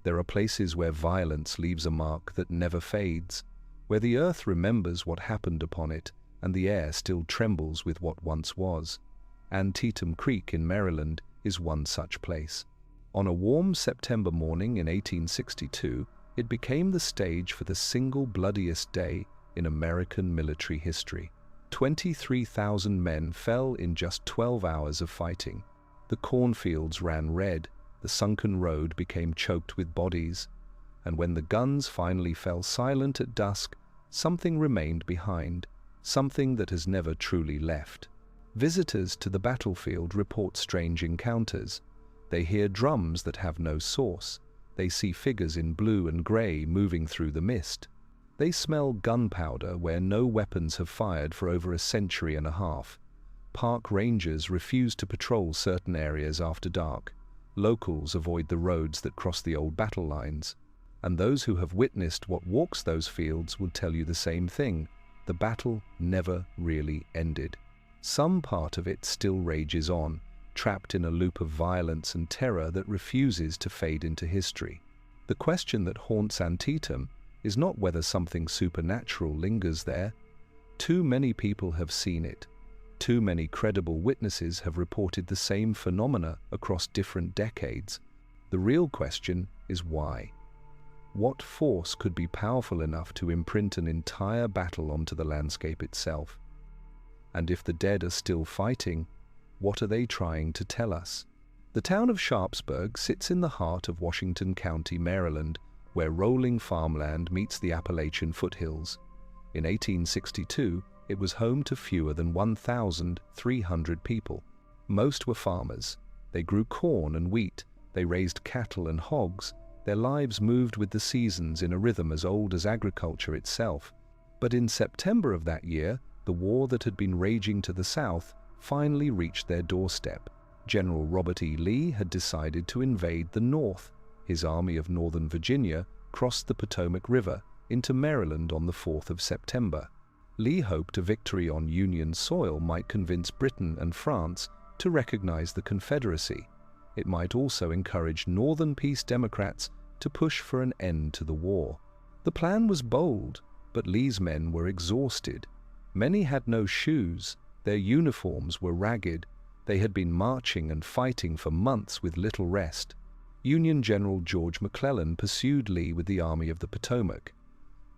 There are places where violence leaves a mark that never fades, where the earth remembers what happened upon it, and the air still trembles with what once was. Antietam Creek in Maryland is one such place. On a warm September morning in 1862, it became the stage for the single bloodiest day in American military history. 23,000 men fell in just 12 hours of fighting. The cornfields ran red, the sunken road became choked with bodies, and when the guns finally fell silent at dusk, something remained behind, something that has never truly left. Visitors to the battlefield report strange encounters. They hear drums that have no source. They see figures in blue and gray moving through the mist. They smell gunpowder where no weapons have fired for over a century and a half. Park rangers refuse to patrol certain areas after dark. Locals avoid the roads that cross the old battle lines. And those who have witnessed what walks those fields will tell you the same thing. The battle never really ended. Some part of it still rages on, trapped in a loop of violence and terror that refuses to fade into history. The question that haunts Antietam is not whether something supernatural lingers there. Too many people have seen it. Too many credible witnesses have reported the same phenomena across different decades. The real question is why. What force could be powerful enough to imprint an entire battle onto the landscape itself? And if the dead are still fighting, what are they trying to tell us? The town of Sharpsburg sits in the heart of Washington County, Maryland, where rolling farmland meets the Appalachian foothills. In 1862, it was home to fewer than 1,300 people. Most were farmers. They grew corn and wheat. They raised cattle and hogs. Their lives moved with the seasons in a rhythm as old as agriculture itself. But in September of that year, the war that had been raging to the south finally reached their doorstep. General Robert E. Lee had decided to invade the North. His Army of Northern Virginia crossed the Potomac River into Maryland on the 4th of September. Lee hoped a victory on Union soil might convince Britain and France to recognize the Confederacy. It might also encourage Northern peace Democrats to push for an end to the war. The plan was bold, but Lee's men were exhausted. Many had no shoes, their uniforms were ragged, they had been marching and fighting for months with little rest. Union General George McClellan pursued Lee with the Army of the Potomac.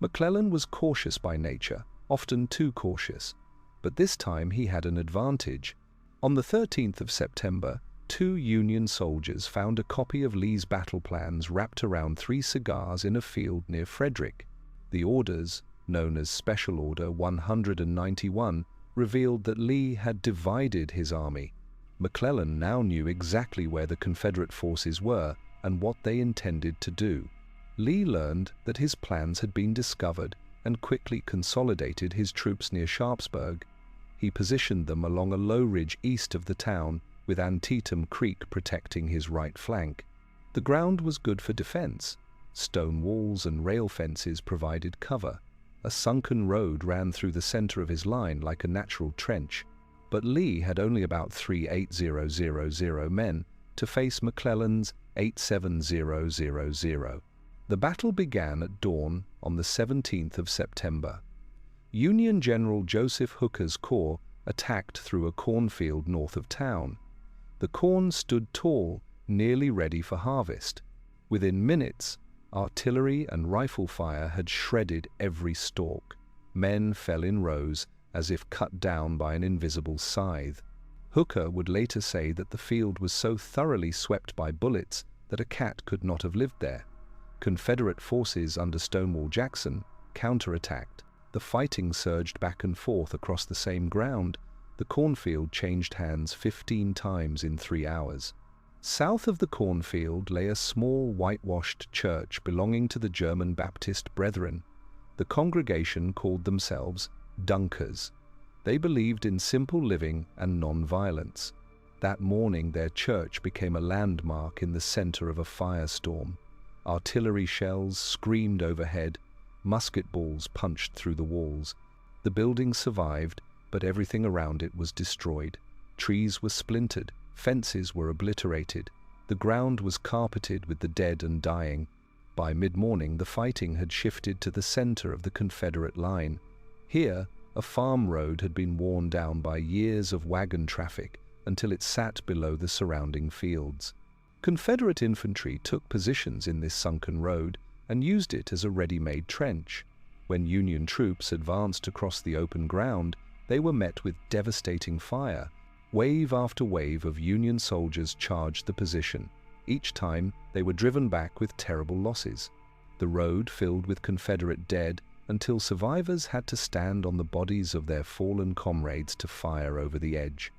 McClellan was cautious by nature, often too cautious, but this time he had an advantage. On the 13th of September, 2 Union soldiers found a copy of Lee's battle plans wrapped around 3 cigars in a field near Frederick. The orders, known as Special Order 191, revealed that Lee had divided his army. McClellan now knew exactly where the Confederate forces were and what they intended to do. Lee learned that his plans had been discovered and quickly consolidated his troops near Sharpsburg. He positioned them along a low ridge east of the town, with Antietam Creek protecting his right flank. The ground was good for defense. Stone walls and rail fences provided cover. A sunken road ran through the center of his line like a natural trench. But Lee had only about 3,8000 men to face McClellan's 8,7000. The battle began at dawn on the 17th of September. Union General Joseph Hooker's corps attacked through a cornfield north of town. The corn stood tall, nearly ready for harvest. Within minutes, artillery and rifle fire had shredded every stalk. Men fell in rows, as if cut down by an invisible scythe. Hooker would later say that the field was so thoroughly swept by bullets that a cat could not have lived there. Confederate forces under Stonewall Jackson counterattacked. The fighting surged back and forth across the same ground. The cornfield changed hands 15 times in 3 hours. South of the cornfield lay a small whitewashed church belonging to the German Baptist Brethren. The congregation called themselves Dunkers. They believed in simple living and non-violence. That morning their church became a landmark in the center of a firestorm. Artillery shells screamed overhead. Musket balls punched through the walls. The building survived, but everything around it was destroyed. Trees were splintered. Fences were obliterated. The ground was carpeted with the dead and dying. By mid-morning, the fighting had shifted to the center of the Confederate line. Here, a farm road had been worn down by years of wagon traffic until it sat below the surrounding fields. Confederate infantry took positions in this sunken road and used it as a ready-made trench. When Union troops advanced across the open ground, they were met with devastating fire. Wave after wave of Union soldiers charged the position. Each time, they were driven back with terrible losses. The road filled with Confederate dead until survivors had to stand on the bodies of their fallen comrades to fire over the edge.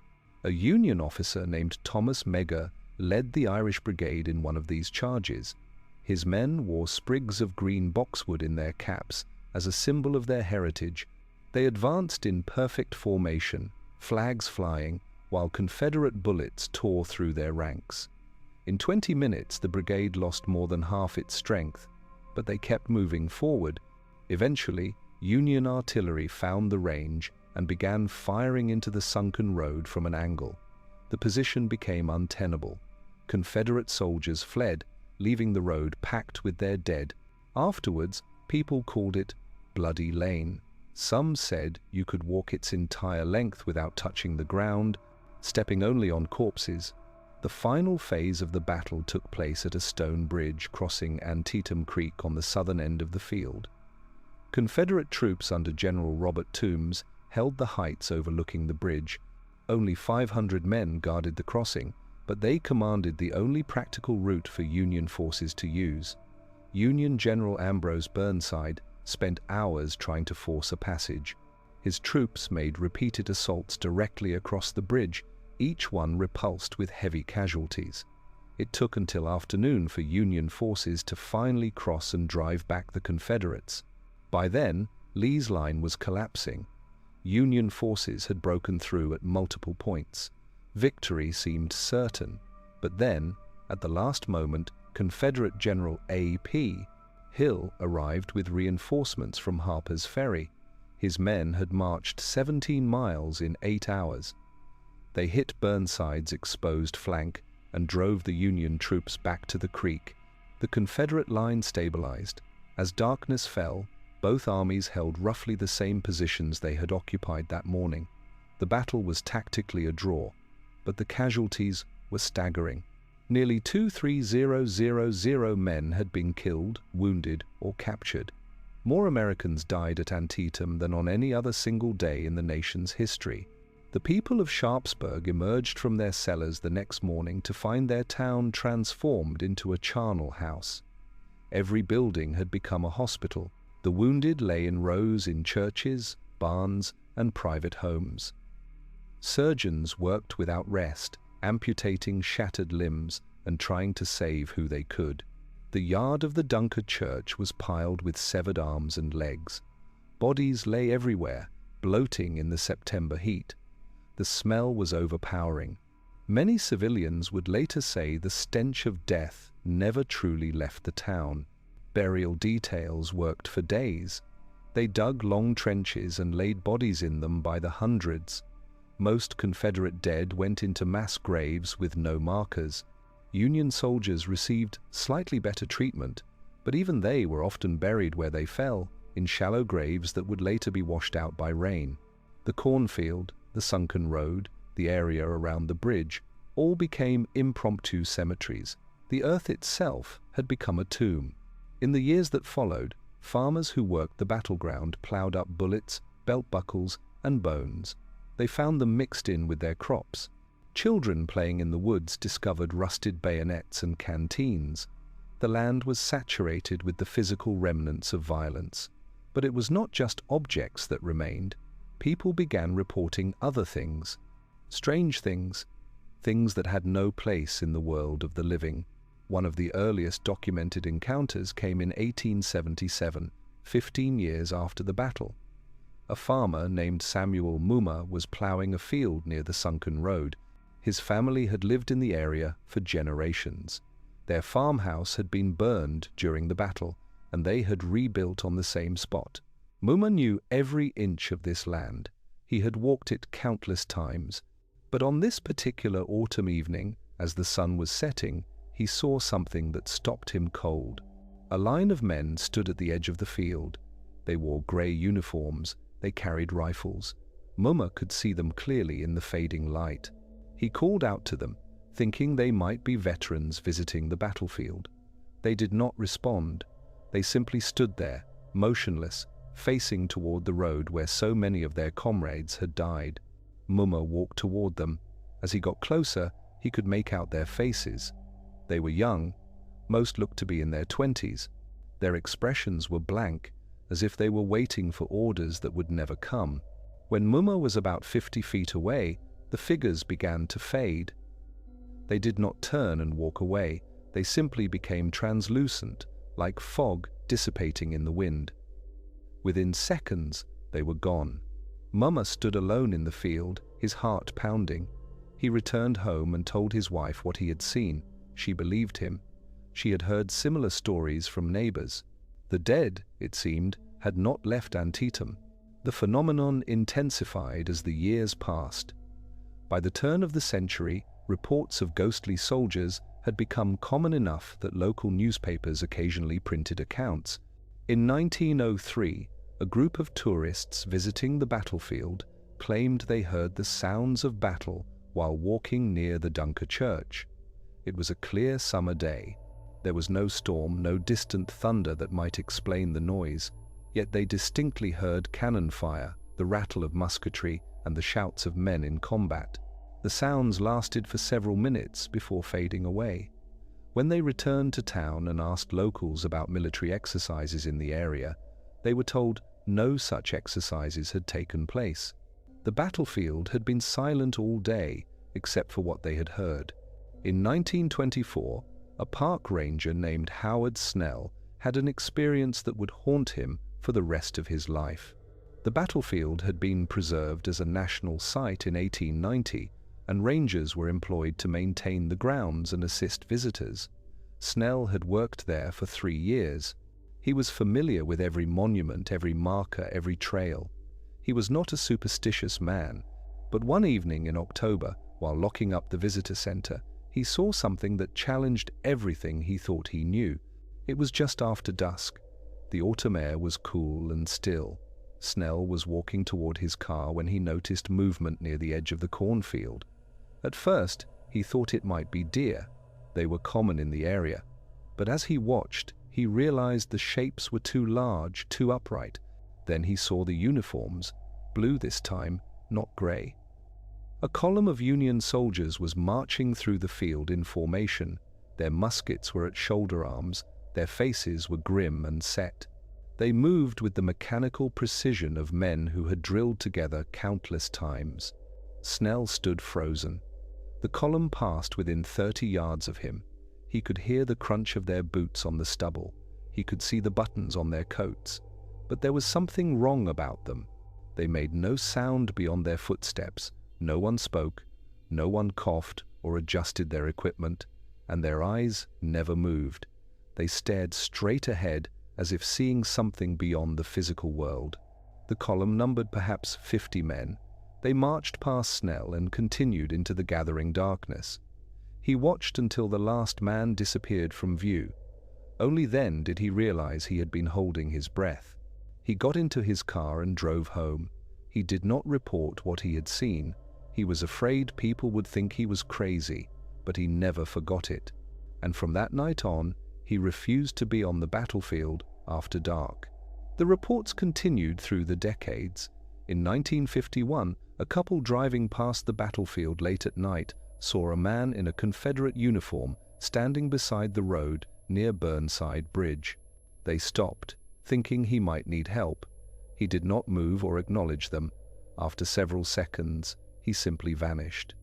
A Union officer named Thomas Meagher led the Irish Brigade in one of these charges. His men wore sprigs of green boxwood in their caps as a symbol of their heritage. They advanced in perfect formation, flags flying, while Confederate bullets tore through their ranks. In 20 minutes, the brigade lost more than half its strength, but they kept moving forward. Eventually, Union artillery found the range and began firing into the sunken road from an angle. The position became untenable. Confederate soldiers fled, leaving the road packed with their dead. Afterwards, people called it Bloody Lane. Some said you could walk its entire length without touching the ground, stepping only on corpses. The final phase of the battle took place at a stone bridge crossing Antietam Creek on the southern end of the field. Confederate troops under General Robert Toombs held the heights overlooking the bridge. Only 500 men guarded the crossing, but they commanded the only practical route for Union forces to use. Union General Ambrose Burnside spent hours trying to force a passage. His troops made repeated assaults directly across the bridge, each one repulsed with heavy casualties. It took until afternoon for Union forces to finally cross and drive back the Confederates. By then, Lee's line was collapsing. Union forces had broken through at multiple points. Victory seemed certain, but then, at the last moment, Confederate General A.P. Hill arrived with reinforcements from Harper's Ferry. His men had marched 17 miles in 8 hours. They hit Burnside's exposed flank and drove the Union troops back to the creek. The Confederate line stabilized. As darkness fell, both armies held roughly the same positions they had occupied that morning. The battle was tactically a draw, but the casualties were staggering. Nearly 2,300 men had been killed, wounded, or captured. More Americans died at Antietam than on any other single day in the nation's history. The people of Sharpsburg emerged from their cellars the next morning to find their town transformed into a charnel house. Every building had become a hospital. The wounded lay in rows in churches, barns, and private homes. Surgeons worked without rest, amputating shattered limbs and trying to save who they could. The yard of the Dunker Church was piled with severed arms and legs. Bodies lay everywhere, bloating in the September heat. The smell was overpowering. Many civilians would later say the stench of death never truly left the town. Burial details worked for days. They dug long trenches and laid bodies in them by the hundreds. Most Confederate dead went into mass graves with no markers. Union soldiers received slightly better treatment, but even they were often buried where they fell, in shallow graves that would later be washed out by rain. The cornfield, the sunken road, the area around the bridge, all became impromptu cemeteries. The earth itself had become a tomb. In the years that followed, farmers who worked the battleground plowed up bullets, belt buckles, and bones. They found them mixed in with their crops. Children playing in the woods discovered rusted bayonets and canteens. The land was saturated with the physical remnants of violence. But it was not just objects that remained. People began reporting other things. Strange things. Things that had no place in the world of the living. One of the earliest documented encounters came in 1877, 15 years after the battle. A farmer named Samuel Mumma was plowing a field near the sunken road. His family had lived in the area for generations. Their farmhouse had been burned during the battle, and they had rebuilt on the same spot. Mumma knew every inch of this land. He had walked it countless times. But on this particular autumn evening, as the sun was setting, he saw something that stopped him cold. A line of men stood at the edge of the field. They wore grey uniforms, they carried rifles. Mumma could see them clearly in the fading light. He called out to them, thinking they might be veterans visiting the battlefield. They did not respond. They simply stood there, motionless, facing toward the road where so many of their comrades had died. Mumma walked toward them. As he got closer, he could make out their faces. They were young. Most looked to be in their 20s. Their expressions were blank, as if they were waiting for orders that would never come. When Mumma was about 50 feet away, the figures began to fade. They did not turn and walk away. They simply became translucent, like fog dissipating in the wind. Within seconds, they were gone. Mumma stood alone in the field, his heart pounding. He returned home and told his wife what he had seen. She believed him. She had heard similar stories from neighbors. The dead, it seemed, had not left Antietam. The phenomenon intensified as the years passed. By the turn of the century, reports of ghostly soldiers had become common enough that local newspapers occasionally printed accounts. In 1903, a group of tourists visiting the battlefield claimed they heard the sounds of battle while walking near the Dunker Church. It was a clear summer day. There was no storm, no distant thunder that might explain the noise, yet they distinctly heard cannon fire, the rattle of musketry, and the shouts of men in combat. The sounds lasted for several minutes before fading away. When they returned to town and asked locals about military exercises in the area, they were told no such exercises had taken place. The battlefield had been silent all day, except for what they had heard. In 1924, a park ranger named Howard Snell had an experience that would haunt him for the rest of his life. The battlefield had been preserved as a national site in 1890, and rangers were employed to maintain the grounds and assist visitors. Snell had worked there for 3 years. He was familiar with every monument, every marker, every trail. He was not a superstitious man, but one evening in October, while locking up the visitor center, he saw something that challenged everything he thought he knew. It was just after dusk. The autumn air was cool and still. Snell was walking toward his car when he noticed movement near the edge of the cornfield. At first, he thought it might be deer. They were common in the area. But as he watched, he realized the shapes were too large, too upright. Then he saw the uniforms, blue this time, not gray. A column of Union soldiers was marching through the field in formation. Their muskets were at shoulder arms. Their faces were grim and set. They moved with the mechanical precision of men who had drilled together countless times. Snell stood frozen. The column passed within 30 yards of him. He could hear the crunch of their boots on the stubble. He could see the buttons on their coats. But there was something wrong about them. They made no sound beyond their footsteps. No one spoke, no one coughed or adjusted their equipment, and their eyes never moved. They stared straight ahead as if seeing something beyond the physical world. The column numbered perhaps 50 men. They marched past Snell and continued into the gathering darkness. He watched until the last man disappeared from view. Only then did he realize he had been holding his breath. He got into his car and drove home. He did not report what he had seen. He was afraid people would think he was crazy, but he never forgot it. And from that night on, he refused to be on the battlefield after dark. The reports continued through the decades. In 1951, a couple driving past the battlefield late at night saw a man in a Confederate uniform standing beside the road near Burnside Bridge. They stopped, thinking he might need help. He did not move or acknowledge them. After several seconds, he simply vanished.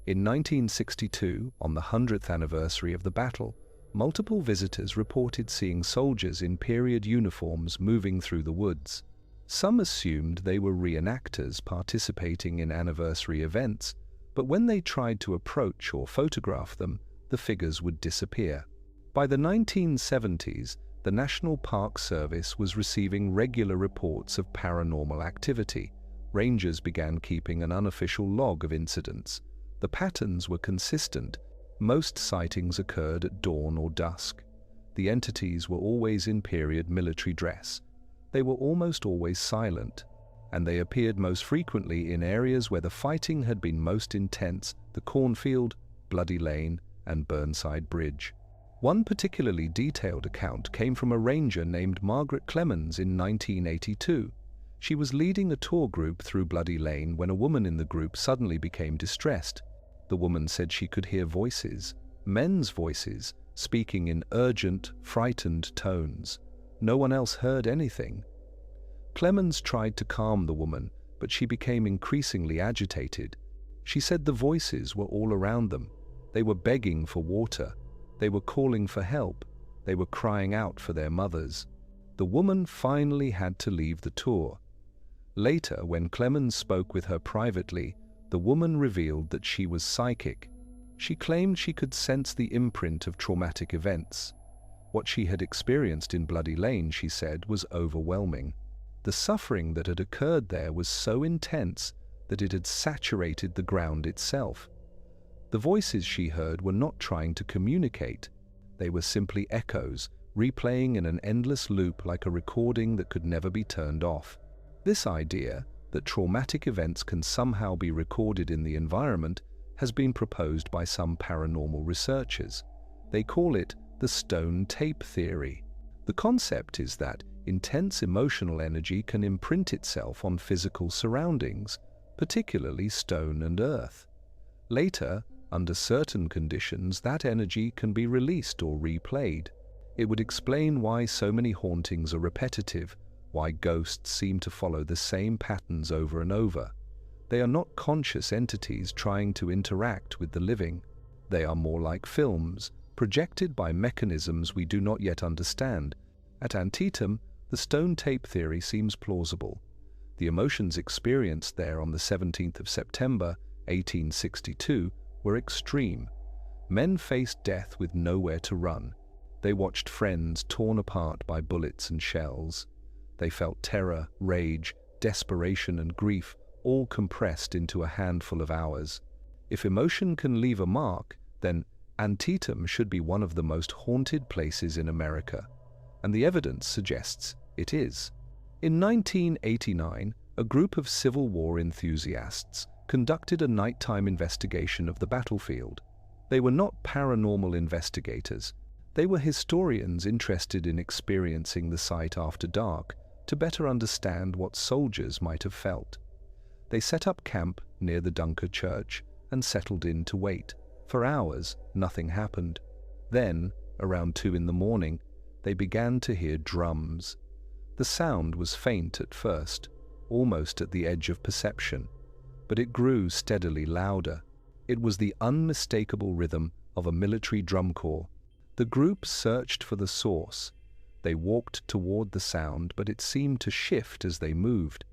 In 1962, on the 100th anniversary of the battle, multiple visitors reported seeing soldiers in period uniforms moving through the woods. Some assumed they were reenactors participating in anniversary events, but when they tried to approach or photograph them, the figures would disappear. By the 1970s, the National Park Service was receiving regular reports of paranormal activity. Rangers began keeping an unofficial log of incidents. The patterns were consistent. Most sightings occurred at dawn or dusk. The entities were always in period military dress. They were almost always silent, and they appeared most frequently in areas where the fighting had been most intense: the cornfield, Bloody Lane, and Burnside Bridge. One particularly detailed account came from a ranger named Margaret Clemens in 1982. She was leading a tour group through Bloody Lane when a woman in the group suddenly became distressed. The woman said she could hear voices, men's voices, speaking in urgent, frightened tones. No one else heard anything. Clemens tried to calm the woman, but she became increasingly agitated. She said the voices were all around them. They were begging for water. They were calling for help. They were crying out for their mothers. The woman finally had to leave the tour. Later, when Clemens spoke with her privately, the woman revealed that she was psychic. She claimed she could sense the imprint of traumatic events. What she had experienced in Bloody Lane, she said, was overwhelming. The suffering that had occurred there was so intense that it had saturated the ground itself. The voices she heard were not trying to communicate. They were simply echoes, replaying in an endless loop like a recording that could never be turned off. This idea that traumatic events can somehow be recorded in the environment has been proposed by some paranormal researchers. They call it the stone tape theory. The concept is that intense emotional energy can imprint itself on physical surroundings, particularly stone and earth. Later, under certain conditions, that energy can be released or replayed. It would explain why so many hauntings are repetitive, why ghosts seem to follow the same patterns over and over. They are not conscious entities trying to interact with the living. They are more like films, projected by mechanisms we do not yet understand. At Antietam, the stone tape theory seems plausible. The emotions experienced there on the 17th of September, 1862, were extreme. Men faced death with nowhere to run. They watched friends torn apart by bullets and shells. They felt terror, rage, desperation, and grief, all compressed into a handful of hours. If emotion can leave a mark, then Antietam should be one of the most haunted places in America, and the evidence suggests it is. In 1989, a group of Civil War enthusiasts conducted a nighttime investigation of the battlefield. They were not paranormal investigators. They were historians interested in experiencing the site after dark to better understand what soldiers might have felt. They set up camp near the Dunker Church and settled in to wait. For hours, nothing happened. Then, around 2 in the morning, they began to hear drums. The sound was faint at first, almost at the edge of perception, but it grew steadily louder. It was the unmistakable rhythm of a military drum corps. The group searched for the source. They walked toward the sound, but it seemed to shift as they moved.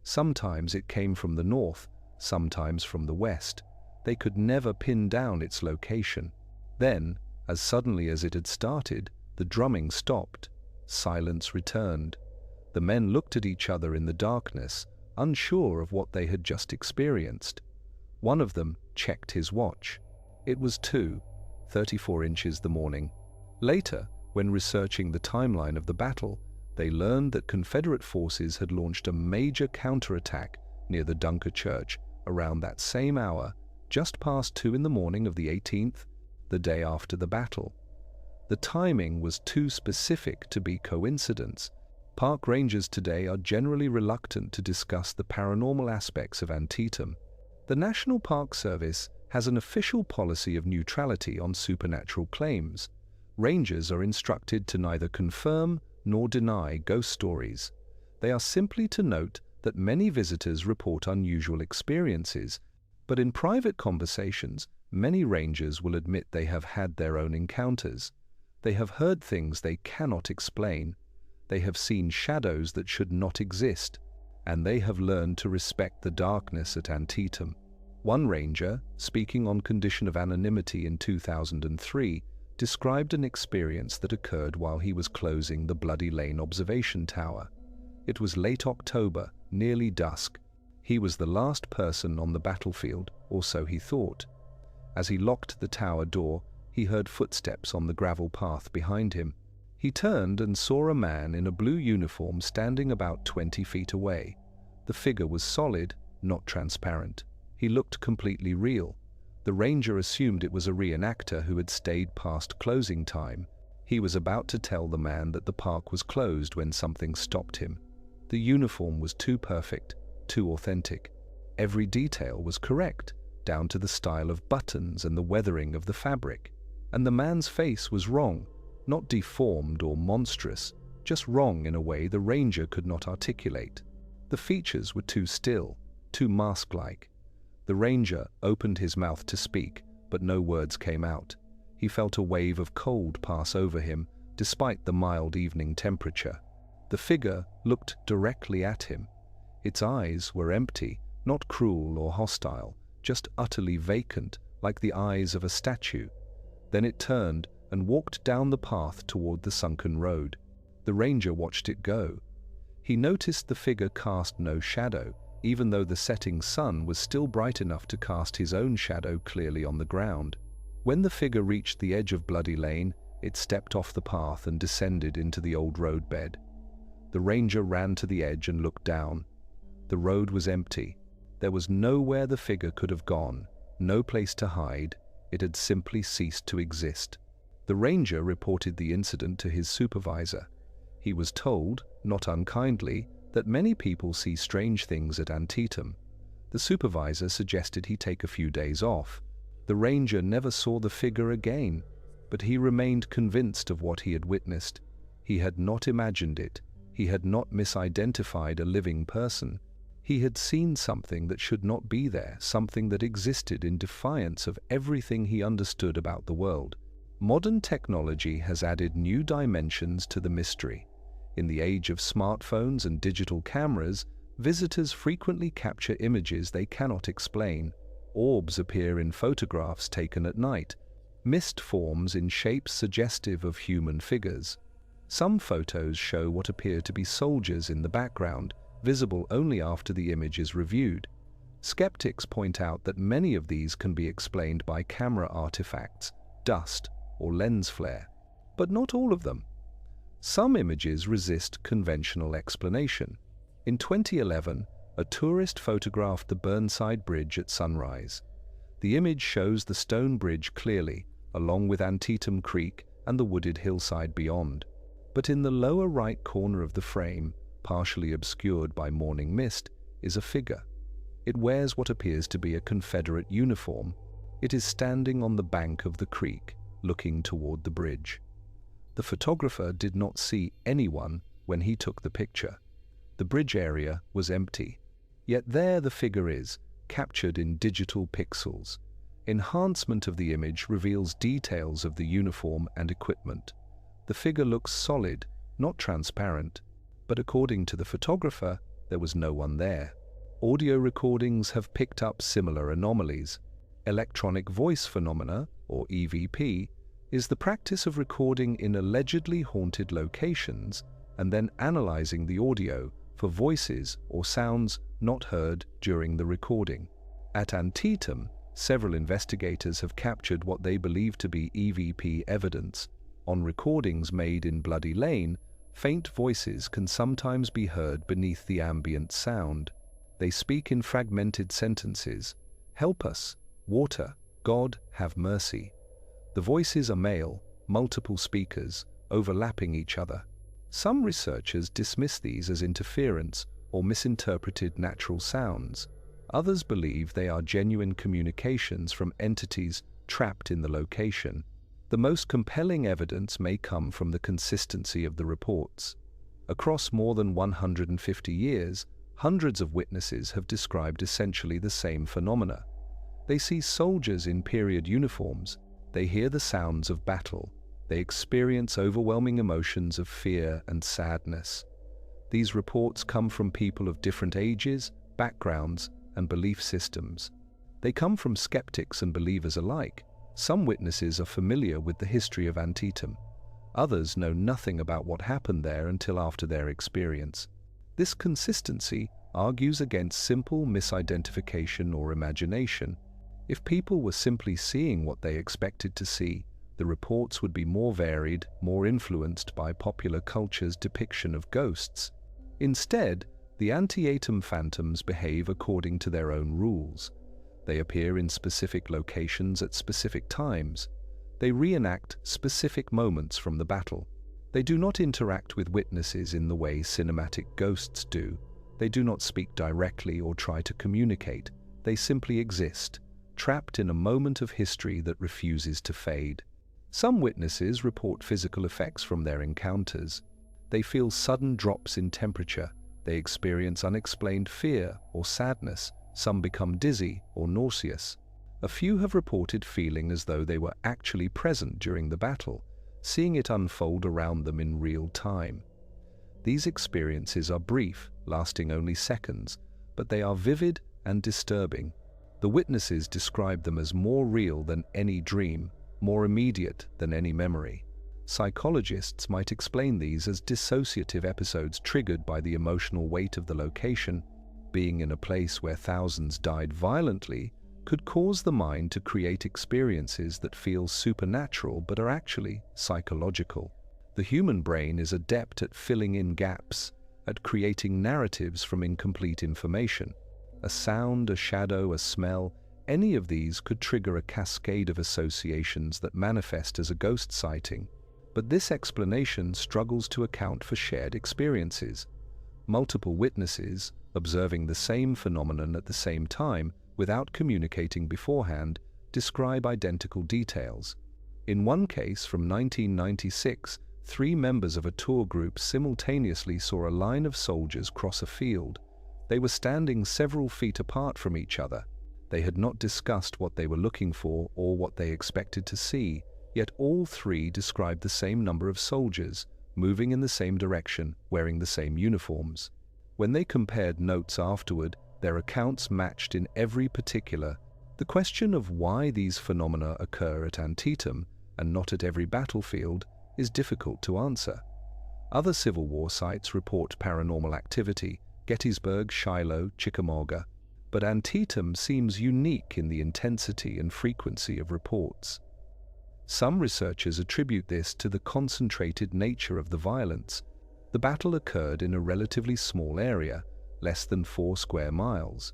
Sometimes it came from the north, sometimes from the west. They could never pin down its location. Then, as suddenly as it had started, the drumming stopped. Silence returned. The men looked at each other in the darkness, unsure of what they had just experienced. One of them checked his watch. It was 2:34 inches the morning. Later, when researching the timeline of the battle, they learned that Confederate forces had launched a major counterattack near the Dunker Church around that same hour, just past 2 in the morning of the 18th, the day after the battle. The timing was too specific to be coincidence. Park rangers today are generally reluctant to discuss the paranormal aspects of Antietam. The National Park Service has an official policy of neutrality on supernatural claims. Rangers are instructed to neither confirm nor deny ghost stories. They are simply to note that many visitors report unusual experiences, but in private conversations, many rangers will admit they have had their own encounters. They have heard things they cannot explain. They have seen shadows that should not exist, and they have learned to respect the darkness at Antietam. One ranger, speaking on condition of anonymity in 2003, described an experience that occurred while he was closing the Bloody Lane observation tower. It was late October, nearly dusk. He was the last person on the battlefield, or so he thought. As he locked the tower door, he heard footsteps on the gravel path behind him. He turned and saw a man in a blue uniform standing about 20 feet away. The figure was solid, not transparent. He looked completely real. The ranger assumed it was a reenactor who had stayed past closing time. He was about to tell the man that the park was closed when something stopped him. The uniform was too perfect, too authentic. Every detail was correct, down to the style of buttons and the weathering of the fabric. And the man's face was wrong, not deformed or monstrous, just wrong in a way the ranger could not articulate. The features were too still, too mask-like. The ranger opened his mouth to speak, but no words came out. He felt a wave of cold pass over him, despite the mild evening temperature. The figure looked directly at him. Its eyes were empty, not cruel or hostile, just utterly vacant, like the eyes of a statue. Then it turned and walked down the path toward the sunken road. The ranger watched it go. He noticed the figure cast no shadow, even though the setting sun was still bright enough to cast his own shadow clearly on the ground. When the figure reached the edge of Bloody Lane, it stepped off the path and descended into the old roadbed. The ranger ran to the edge and looked down. The road was empty. There was nowhere the figure could have gone, no place to hide. It had simply ceased to exist. The ranger reported the incident to his supervisor. He was told, not unkindly, that many people see strange things at Antietam. The supervisor suggested he take a few days off. The ranger never saw the figure again, but he remained convinced of what he had witnessed. He had not imagined it. He had not misidentified a living person. He had seen something that should not be there, something that existed in defiance of everything he understood about the world. Modern technology has added new dimensions to the mystery. In the age of smartphones and digital cameras, visitors frequently capture images they cannot explain. Orbs appear in photographs taken at night. Mist forms in shapes suggestive of human figures. Some photos show what appear to be soldiers in the background, visible only after the image is reviewed. Skeptics point out that many of these can be explained by camera artifacts, dust, or lens flare, but not all of them. Some images resist conventional explanation. In 2011, a tourist photographed the Burnside Bridge at sunrise. The image shows the stone bridge clearly, along with Antietam Creek and the wooded hillside beyond. But in the lower right corner of the frame, partially obscured by morning mist, is a figure. It wears what appears to be a Confederate uniform. It is standing on the bank of the creek, looking toward the bridge. The photographer did not see anyone when he took the picture. The bridge area was empty. Yet there the figure is, captured in digital pixels. Enhancement of the image reveals details of the uniform and equipment. The figure looks solid, not transparent, but according to the photographer, there was no one there. Audio recordings have picked up similar anomalies. Electronic voice phenomena, or EVP, is the practice of recording in allegedly haunted locations and then analyzing the audio for voices or sounds not heard during the recording. At Antietam, several investigators have captured what they believe to be EVP evidence. On recordings made in Bloody Lane, faint voices can sometimes be heard beneath the ambient sound. They speak in fragmented sentences. "Help us," "Water," "God, have mercy." The voices are male, multiple speakers, overlapping each other. Some researchers dismiss these as interference or misinterpreted natural sounds. Others believe they are genuine communications from entities trapped in the location. The most compelling evidence may come from the consistency of the reports. Across more than 150 years, hundreds of witnesses have described essentially the same phenomena. They see soldiers in period uniforms. They hear the sounds of battle. They experience overwhelming emotions of fear and sadness. These reports come from people of different ages, backgrounds, and belief systems. They come from skeptics and believers alike. Some witnesses are familiar with the history of Antietam. Others know nothing about what happened there until after their experience. This consistency argues against simple misidentification or imagination. If people were simply seeing what they expected to see, The reports would be more varied, more influenced by popular culture's depiction of ghosts. Instead, the Antietam phantoms behave according to their own rules. They appear in specific locations at specific times. They reenact specific moments from the battle. They do not interact with witnesses in the way cinematic ghosts do. They do not speak directly or try to communicate. They simply exist, trapped in a moment of history that refuses to fade. Some witnesses report physical effects from their encounters. They feel sudden drops in temperature. They experience unexplained fear or sadness. Some become dizzy or nauseous. A few have reported feeling as though they were actually present during the battle, seeing it unfold around them in real time. These experiences are brief, lasting only seconds, but they are vivid and disturbing. The witnesses describe them as more real than any dream, more immediate than any memory. Psychologists might explain these as dissociative episodes triggered by the emotional weight of the location. Being in a place where thousands died violently could cause the mind to create experiences that feel supernatural but are actually psychological. The human brain is adept at filling in gaps, at creating narratives from incomplete information. A sound, a shadow, a smell, any of these could trigger a cascade of associations that manifest as a ghost sighting. But this explanation struggles to account for shared experiences. Multiple witnesses, observing the same phenomenon at the same time without communicating beforehand, describe identical details. In one case from 1996, 3 members of a tour group simultaneously saw a line of soldiers cross a field. They were standing several feet apart from each other. They had not discussed what they were looking for or what they expected to see, yet all 3 described the same number of soldiers, moving in the same direction, wearing the same uniforms. When they compared notes afterward, their accounts matched in every particular. The question of why these phenomena occur at Antietam and not at every battlefield is difficult to answer. Other Civil War sites report paranormal activity: Gettysburg, Shiloh, Chickamauga. But Antietam seems unique in the intensity and frequency of reports. Some researchers attribute this to the concentrated nature of the violence. The battle occurred in a relatively small area, less than 4 square miles.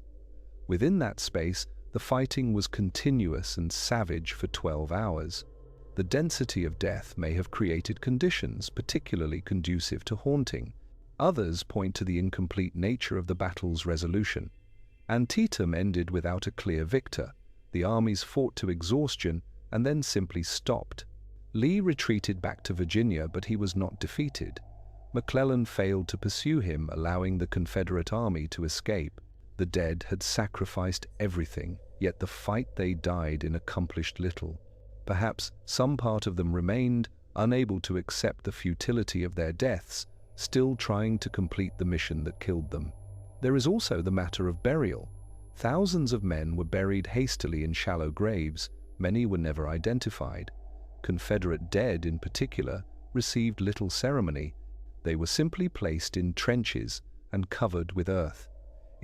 Within that space, the fighting was continuous and savage for 12 hours. The density of death may have created conditions particularly conducive to haunting. Others point to the incomplete nature of the battle's resolution. Antietam ended without a clear victor. The armies fought to exhaustion and then simply stopped. Lee retreated back to Virginia, but he was not defeated. McClellan failed to pursue him, allowing the Confederate army to escape. The dead had sacrificed everything, yet the fight they died in accomplished little. Perhaps some part of them remained, unable to accept the futility of their deaths, still trying to complete the mission that killed them. There is also the matter of burial. Thousands of men were buried hastily in shallow graves. Many were never identified. Confederate dead, in particular, received little ceremony. They were simply placed in trenches and covered with earth.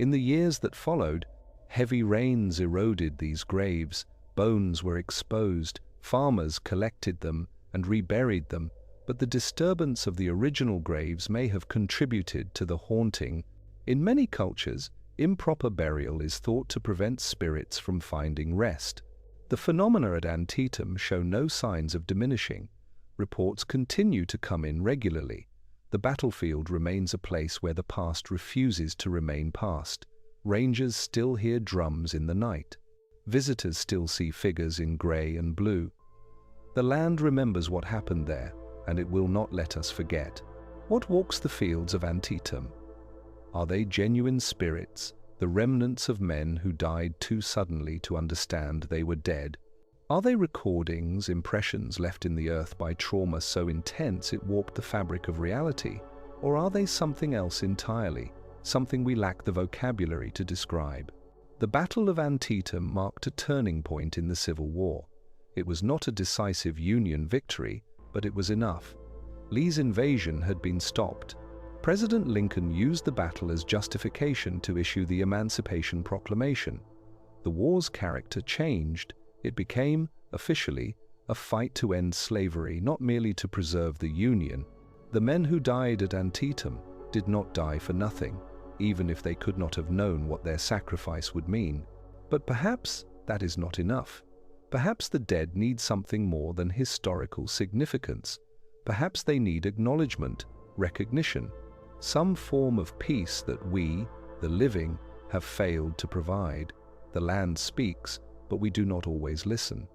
In the years that followed, heavy rains eroded these graves, bones were exposed, farmers collected them and reburied them, but the disturbance of the original graves may have contributed to the haunting. In many cultures, improper burial is thought to prevent spirits from finding rest. The phenomena at Antietam show no signs of diminishing. Reports continue to come in regularly. The battlefield remains a place where the past refuses to remain past. Rangers still hear drums in the night. Visitors still see figures in grey and blue. The land remembers what happened there, and it will not let us forget. What walks the fields of Antietam? Are they genuine spirits, the remnants of men who died too suddenly to understand they were dead? Are they recordings, impressions left in the earth by trauma so intense it warped the fabric of reality? Or are they something else entirely, something we lack the vocabulary to describe? The Battle of Antietam marked a turning point in the Civil War. It was not a decisive Union victory, but it was enough. Lee's invasion had been stopped. President Lincoln used the battle as justification to issue the Emancipation Proclamation. The war's character changed. It became, officially, a fight to end slavery, not merely to preserve the Union. The men who died at Antietam did not die for nothing, even if they could not have known what their sacrifice would mean. But perhaps that is not enough. Perhaps the dead need something more than historical significance. Perhaps they need acknowledgement, recognition, some form of peace that we, the living, have failed to provide. The land speaks, but we do not always listen.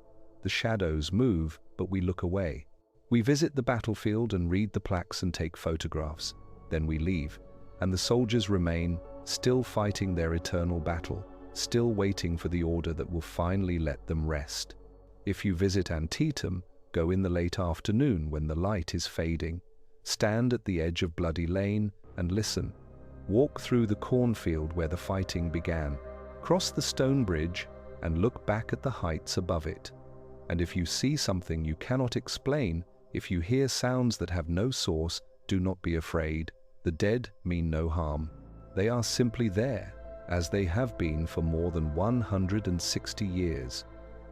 The shadows move, but we look away. We visit the battlefield and read the plaques and take photographs. Then we leave, and the soldiers remain, still fighting their eternal battle, still waiting for the order that will finally let them rest. If you visit Antietam, go in the late afternoon when the light is fading. Stand at the edge of Bloody Lane and listen. Walk through the cornfield where the fighting began. Cross the stone bridge and look back at the heights above it. And if you see something you cannot explain, if you hear sounds that have no source, do not be afraid. The dead mean no harm. They are simply there, as they have been for more than 160 years.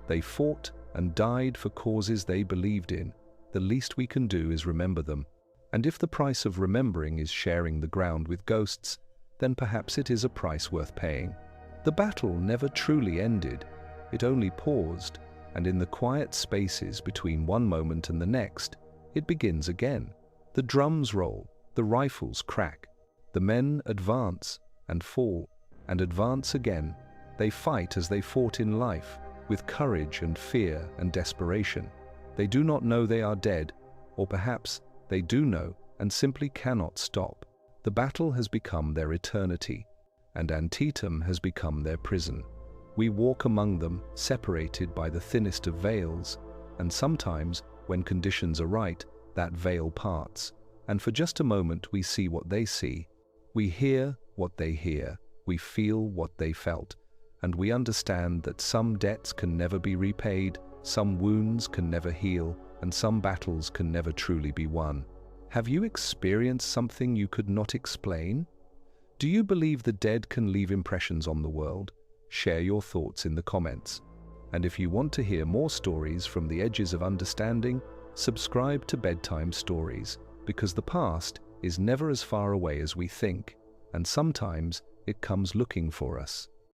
They fought and died for causes they believed in. The least we can do is remember them. And if the price of remembering is sharing the ground with ghosts, then perhaps it is a price worth paying. The battle never truly ended. It only paused, and in the quiet spaces between one moment and the next, it begins again. The drums roll, the rifles crack, the men advance and fall, and advance again. They fight as they fought in life, with courage and fear and desperation. They do not know they are dead, or perhaps they do know and simply cannot stop. The battle has become their eternity, and Antietam has become their prison. We walk among them, separated by the thinnest of veils, and sometimes, when conditions are right, that veil parts, and for just a moment we see what they see. We hear what they hear, we feel what they felt, and we understand that some debts can never be repaid, some wounds can never heal, and some battles can never truly be won. Have you experienced something you could not explain? Do you believe the dead can leave impressions on the world? Share your thoughts in the comments. And if you want to hear more stories from the edges of understanding, subscribe to Bedtime Stories, because the past is never as far away as we think, and sometimes it comes looking for us.